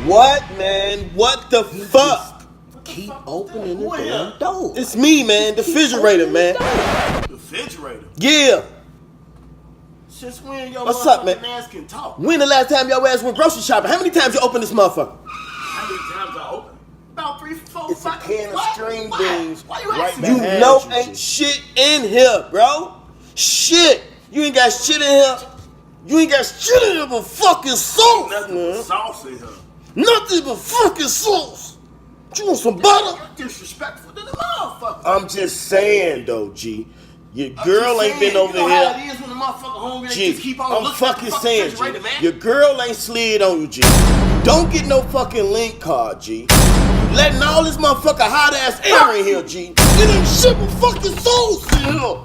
What, man? What the fuck? Keep opening the damn door. It's me, man. The refrigerator, man. The refrigerator? Yeah. Since when your What's up, man? ass can talk? When the last time your ass went grocery shopping? How many times you opened this motherfucker? How many times I open? About 3, 4, It's a 5. can of string beans. Why you right asking back me? You Behind know you, ain't G. shit in here, bro. Shit. You ain't got shit in here. You ain't got shit in here but fucking sauce, Nothing man. but sauce in here. Nothing but fucking sauce. You want some butter? You're disrespectful to the motherfucker. I'm just saying, though, G. Your girl ain't been over you know here. How it is when the motherfucker hungry, they G, just keep on I'm looking at fucking the saying, refrigerator, G. man. Your girl ain't slid on you, G. Don't get no fucking link card, G. You letting all this motherfucker hot ass air in here, G. It ain't shit but fucking sauce in here.